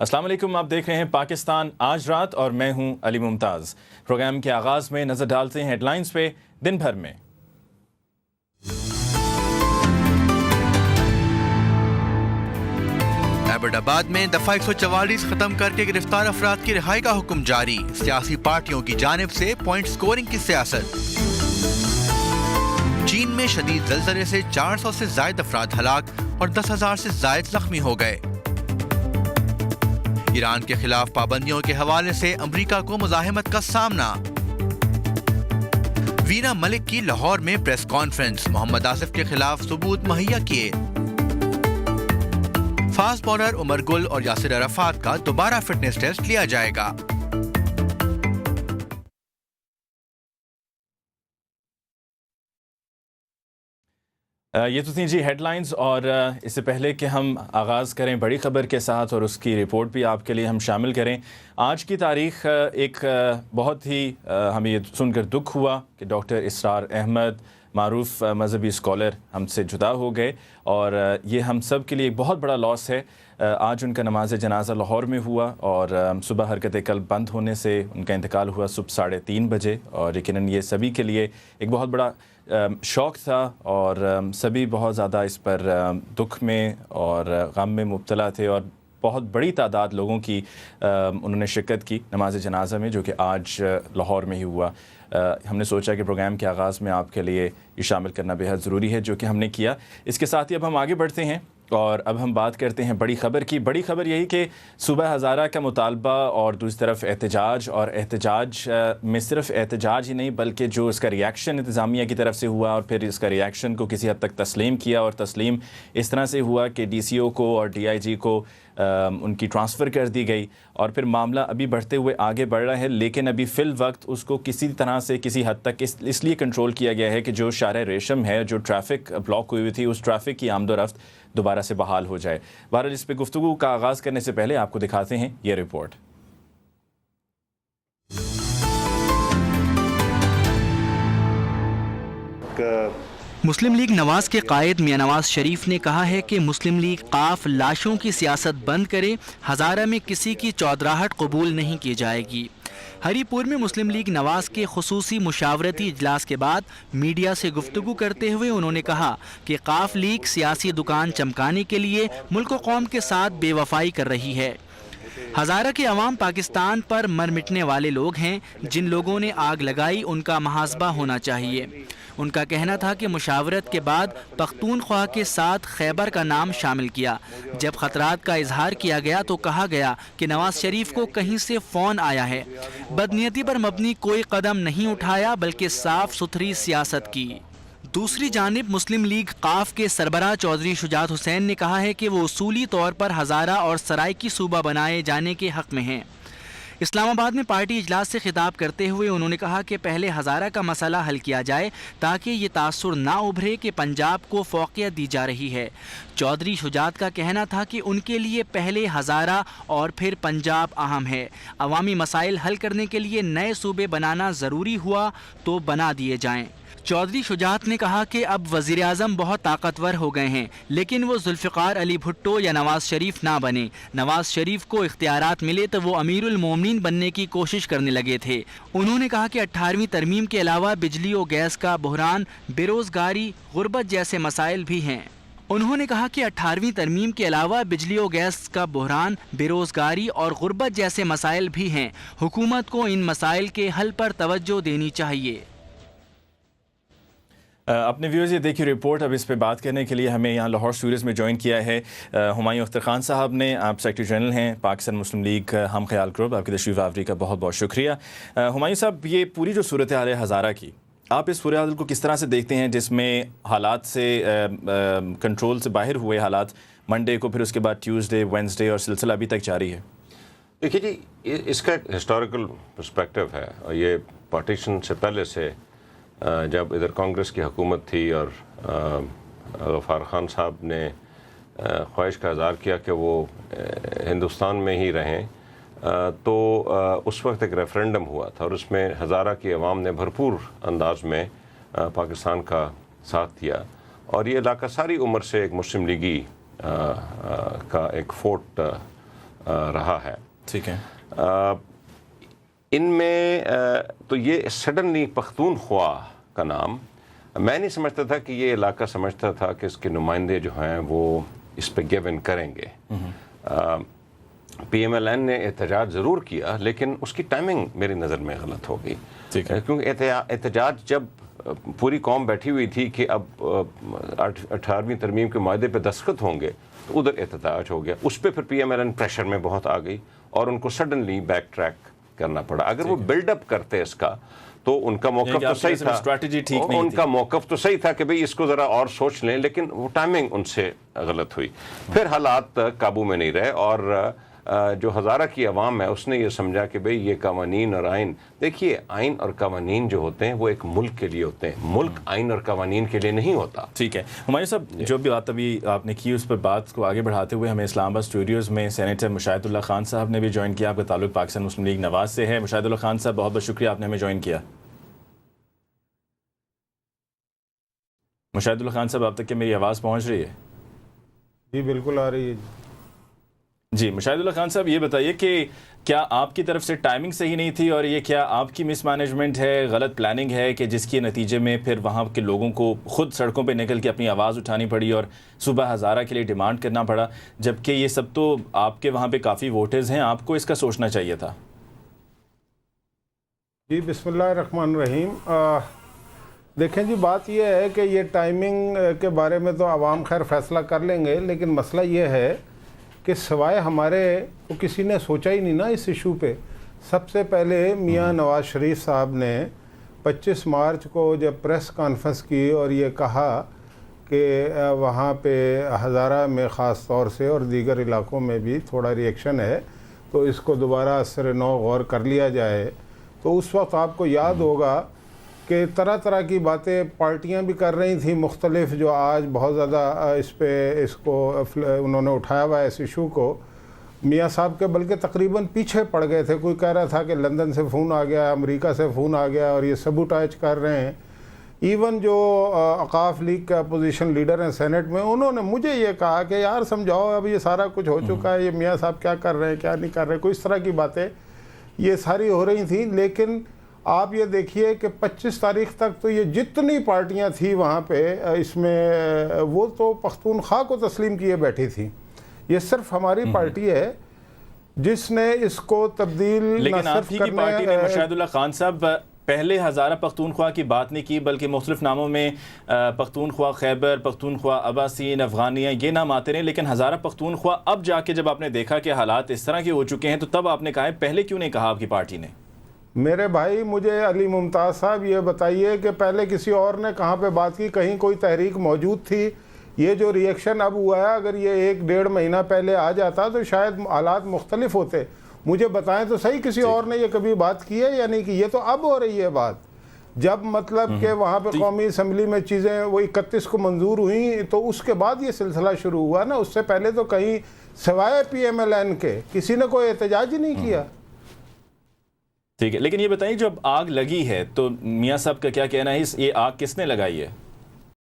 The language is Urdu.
السلام علیکم، آپ دیکھ رہے ہیں پاکستان آج رات اور میں ہوں علی ممتاز۔ پروگرام کے آغاز میں نظر ڈالتے ہیں ہیڈ لائنز پہ دن بھر میں۔ ایبٹ آباد میں دفعہ 144 ختم کر کے گرفتار افراد کی رہائی کا حکم جاری، سیاسی پارٹیوں کی جانب سے پوائنٹ سکورنگ کی سیاست۔ چین میں شدید زلزلے سے 400 سے زائد افراد ہلاک اور 10,000 سے زائد زخمی ہو گئے۔ ایران کے خلاف پابندیوں کے حوالے سے امریکہ کو مزاحمت کا سامنا۔ وینا ملک کی لاہور میں پریس کانفرنس، محمد آصف کے خلاف ثبوت مہیا کیے۔ فاسٹ بالر عمر گل اور یاسر عرفات کا دوبارہ فٹنس ٹیسٹ لیا جائے گا۔ یہ تو تھیں جی ہیڈ لائنز، اور اس سے پہلے کہ ہم آغاز کریں بڑی خبر کے ساتھ اور اس کی رپورٹ بھی آپ کے لیے ہم شامل کریں، آج کی تاریخ ایک بہت ہی ہمیں یہ سن کر دکھ ہوا کہ ڈاکٹر اسرار احمد، معروف مذہبی اسکالر، ہم سے جدا ہو گئے، اور یہ ہم سب کے لیے ایک بہت بڑا لاس ہے۔ آج ان کا نماز جنازہ لاہور میں ہوا اور صبح حرکت قلب بند ہونے سے ان کا انتقال ہوا صبح 3:30 بجے، اور یقیناً یہ سبھی کے لیے ایک بہت بڑا شوق تھا، اور سبھی بہت زیادہ اس پر دکھ میں اور غم میں مبتلا تھے، اور بہت بڑی تعداد لوگوں کی انہوں نے شرکت کی نماز جنازہ میں، جو کہ آج لاہور میں ہی ہوا۔ ہم نے سوچا کہ پروگرام کے آغاز میں آپ کے لیے یہ شامل کرنا بہت ضروری ہے، جو کہ ہم نے کیا۔ اس کے ساتھ ہی اب ہم آگے بڑھتے ہیں اور اب ہم بات کرتے ہیں بڑی خبر کی۔ بڑی خبر یہی کہ صوبہ ہزارہ کا مطالبہ اور دوسری طرف احتجاج، اور احتجاج میں صرف احتجاج ہی نہیں بلکہ جو اس کا ریاکشن انتظامیہ کی طرف سے ہوا، اور پھر اس کا ریاکشن کو کسی حد تک تسلیم کیا، اور تسلیم اس طرح سے ہوا کہ ڈی سی او کو اور ڈی آئی جی کو ان کی ٹرانسفر کر دی گئی، اور پھر معاملہ ابھی بڑھتے ہوئے آگے بڑھ رہا ہے، لیکن ابھی فی الوقت اس کو کسی طرح سے کسی حد تک اس لیے کنٹرول کیا گیا ہے کہ جو شارع ریشم ہے، جو ٹریفک بلاک ہوئی تھی، اس ٹریفک کی آمد و رفت دوبارہ سے بحال ہو جائے۔ بہرحال اس پہ گفتگو کا آغاز کرنے سے پہلے آپ کو دکھاتے ہیں یہ رپورٹ۔ مسلم لیگ نواز کے قائد میاں نواز شریف نے کہا ہے کہ مسلم لیگ قاف لاشوں کی سیاست بند کرے، ہزارہ میں کسی کی چودراہٹ قبول نہیں کی جائے گی۔ ہری پور میں مسلم لیگ نواز کے خصوصی مشاورتی اجلاس کے بعد میڈیا سے گفتگو کرتے ہوئے انہوں نے کہا کہ قاف لیگ سیاسی دکان چمکانے کے لیے ملک و قوم کے ساتھ بے وفائی کر رہی ہے۔ ہزارہ کے عوام پاکستان پر مر مٹنے والے لوگ ہیں، جن لوگوں نے آگ لگائی ان کا محاسبہ ہونا چاہیے۔ ان کا کہنا تھا کہ مشاورت کے بعد پختونخوا کے ساتھ خیبر کا نام شامل کیا۔ جب خطرات کا اظہار کیا گیا تو کہا گیا کہ نواز شریف کو کہیں سے فون آیا ہے، بدنیتی پر مبنی کوئی قدم نہیں اٹھایا بلکہ صاف ستھری سیاست کی۔ دوسری جانب مسلم لیگ قاف کے سربراہ چودھری شجاعت حسین نے کہا ہے کہ وہ اصولی طور پر ہزارہ اور سرائکی صوبہ بنائے جانے کے حق میں ہیں۔ اسلام آباد میں پارٹی اجلاس سے خطاب کرتے ہوئے انہوں نے کہا کہ پہلے ہزارہ کا مسئلہ حل کیا جائے تاکہ یہ تاثر نہ ابھرے کہ پنجاب کو فوقیت دی جا رہی ہے۔ چودھری شجاعت کا کہنا تھا کہ ان کے لیے پہلے ہزارہ اور پھر پنجاب اہم ہے۔ عوامی مسائل حل کرنے کے لیے نئے صوبے بنانا ضروری ہوا تو بنا دیے جائیں۔ چودھری شجاعت نے کہا کہ اب وزیر اعظم بہت طاقتور ہو گئے ہیں، لیکن وہ ذوالفقار علی بھٹو یا نواز شریف نہ بنے۔ نواز شریف کو اختیارات ملے تو وہ امیر المومنین بننے کی کوشش کرنے لگے تھے۔ انہوں نے کہا کہ 18ویں ترمیم کے علاوہ بجلی و گیس کا بحران، بے روزگاری، غربت جیسے مسائل بھی ہیں۔ انہوں نے کہا کہ 18ویں ترمیم کے علاوہ بجلی و گیس کا بحران، بے روزگاری اور غربت جیسے مسائل بھی ہیں۔ حکومت کو ان مسائل کے حل پر توجہ دینی چاہیے۔ اپنے ویورز یہ دیکھیے رپورٹ۔ اب اس پہ بات کرنے کے لیے ہمیں یہاں لاہور اسٹوڈیوز میں جوائن کیا ہے ہمایوں اختر خان صاحب نے۔ آپ سیکرٹری جنرل ہیں پاکستان مسلم لیگ ہم خیال گروپ۔ آپ کی تشریف آوری کا بہت بہت شکریہ۔ ہمایوں صاحب، یہ پوری جو صورتحال ہے ہزارہ کی، آپ اس صورتحال کو کس طرح سے دیکھتے ہیں جس میں حالات سے کنٹرول سے باہر ہوئے حالات منڈے کو، پھر اس کے بعد ٹیوزڈے، وینسڈے، اور سلسلہ ابھی تک جاری ہے؟ دیکھیے جی، اس کا ایک ہسٹوریکل پرسپیکٹو ہے، اور یہ پارٹیشن سے پہلے سے جب ادھر کانگریس کی حکومت تھی اور غفار خان صاحب نے خواہش کا اظہار کیا کہ وہ ہندوستان میں ہی رہیں، تو اس وقت ایک ریفرینڈم ہوا تھا، اور اس میں ہزارہ کی عوام نے بھرپور انداز میں پاکستان کا ساتھ دیا، اور یہ علاقہ ساری عمر سے ایک مسلم لیگی کا ایک فورٹ رہا ہے. ٹھیک ہے. ان میں تو یہ سڈنلی پختونخوا کا نام میں نہیں سمجھتا تھا کہ یہ علاقہ سمجھتا تھا کہ اس کے نمائندے جو ہیں وہ اس پہ گیو ان کریں گے. پی ایم ایل این نے احتجاج ضرور کیا لیکن اس کی ٹائمنگ میری نظر میں غلط ہو گئی, کیونکہ احتجاج جب پوری قوم بیٹھی ہوئی تھی کہ اب 18ویں ترمیم کے معاہدے پہ دستخط ہوں گے تو ادھر احتجاج ہو گیا. اس پہ پھر P M L N pressure میں بہت آ گئی اور ان کو سڈنلی بیک ٹریک کرنا پڑا. اگر وہ بلڈ اپ کرتے اس کا تو ان کا موقف تو صحیح تھا, ان کا موقف تو صحیح تھا کہ بھئی اس کو ذرا اور سوچ لیں, لیکن وہ ٹائمنگ ان سے غلط ہوئی. پھر حالات قابو میں نہیں رہے اور جو ہزارہ کی عوام ہے اس نے یہ سمجھا کہ بھئی یہ قوانین اور آئین, دیکھیے آئین اور قوانین جو ہوتے ہیں وہ ایک ملک کے لیے ہوتے ہیں, ملک آئین اور قوانین کے لیے نہیں ہوتا. ٹھیک ہے. ہمایوں صاحب, جو بھی بات ابھی آپ نے کی اس پر بات کو آگے بڑھاتے ہوئے ہمیں اسلام آباد اسٹوڈیوز میں سینیٹر مشاہد اللہ خان صاحب نے بھی جوائن کیا. آپ کا تعلق پاکستان مسلم لیگ نواز سے ہے. مشاہد اللہ خان صاحب, بہت بہت شکریہ آپ نے ہمیں جوائن کیا. مشاہد اللہ خان صاحب, آپ تک کہ میری آواز پہنچ رہی ہے؟ جی بالکل آ رہی ہے. جی مشاہد اللہ خان صاحب, یہ بتائیے کہ کیا آپ کی طرف سے ٹائمنگ صحیح نہیں تھی اور یہ کیا آپ کی مس مینجمنٹ ہے, غلط پلاننگ ہے کہ جس کے نتیجے میں پھر وہاں کے لوگوں کو خود سڑکوں پہ نکل کے اپنی آواز اٹھانی پڑی اور صبح ہزارہ کے لیے ڈیمانڈ کرنا پڑا, جبکہ یہ سب تو آپ کے وہاں پہ کافی ووٹرز ہیں, آپ کو اس کا سوچنا چاہیے تھا. جی بسم اللہ الرحمن الرحیم. دیکھیں جی, بات یہ ہے کہ یہ ٹائمنگ کے بارے میں تو عوام خیر فیصلہ کر لیں گے, لیکن مسئلہ یہ ہے کہ سوائے ہمارے تو کسی نے سوچا ہی نہیں نا اس ایشو پہ. سب سے پہلے میاں نواز شریف صاحب نے 25 مارچ کو جب پریس کانفرنس کی اور یہ کہا کہ وہاں پہ ہزارہ میں خاص طور سے اور دیگر علاقوں میں بھی تھوڑا ریئیکشن ہے تو اس کو دوبارہ اثر نو غور کر لیا جائے, تو اس وقت آپ کو یاد ہوگا کہ طرح طرح کی باتیں پارٹیاں بھی کر رہی تھیں مختلف, جو آج بہت زیادہ اس کو انہوں نے اٹھایا ہوا ہے اس ایشو کو. میاں صاحب کے بلکہ تقریباً پیچھے پڑ گئے تھے. کوئی کہہ رہا تھا کہ لندن سے فون آ گیا, امریکہ سے فون آ گیا اور یہ سبوٹائج کر رہے ہیں. ایون جو اوقاف لیگ کے اپوزیشن لیڈر ہیں سینٹ میں, انہوں نے مجھے یہ کہا کہ یار سمجھاؤ, اب یہ سارا کچھ ہو چکا ہے, یہ میاں صاحب کیا کر رہے ہیں کیا نہیں کر رہے, کوئی اس طرح کی باتیں یہ ساری ہو رہی تھیں. لیکن آپ یہ دیکھیے کہ 25 تاریخ تک تو یہ جتنی پارٹیاں تھیں وہاں پہ اس میں وہ تو پختونخوا کو تسلیم کیے بیٹھی تھیں. یہ صرف ہماری پارٹی ہے جس نے اس کو تبدیل لیکن آپ ہی کی پارٹی نے مشاہد اللہ خان صاحب پہلے ہزارہ پختونخوا کی بات نہیں کی, بلکہ مختلف ناموں میں پختونخوا خیبر, پختونخوا اباسین, افغانیہ یہ نام آتے رہے, لیکن ہزارہ پختونخوا اب جا کے جب آپ نے دیکھا کہ حالات اس طرح کے ہو چکے ہیں تو تب آپ نے کہا ہے, پہلے کیوں نہیں کہا آپ کی پارٹی نے؟ میرے بھائی مجھے علی ممتاز صاحب یہ بتائیے کہ پہلے کسی اور نے کہاں پہ بات کی, کہیں کوئی تحریک موجود تھی؟ یہ جو ریئیکشن اب ہوا ہے, اگر یہ 1-1.5 مہینہ پہلے آ جاتا تو شاید حالات مختلف ہوتے. مجھے بتائیں تو صحیح, کسی اور نے یہ کبھی بات کی ہے یا نہیں کی؟ یہ تو اب ہو رہی ہے بات, جب مطلب کہ وہاں پہ قومی اسمبلی میں چیزیں وہ 31 کو منظور ہوئیں تو اس کے بعد یہ سلسلہ شروع ہوا نا. اس سے پہلے تو کہیں سوائے پی ایم ایل این کے کسی نے کوئی احتجاج ہی نہیں کیا. ٹھیک ہے, لیکن یہ بتائیے جب آگ لگی ہے تو میاں صاحب کا کیا کہنا ہے, یہ آگ کس نے لگائی ہے؟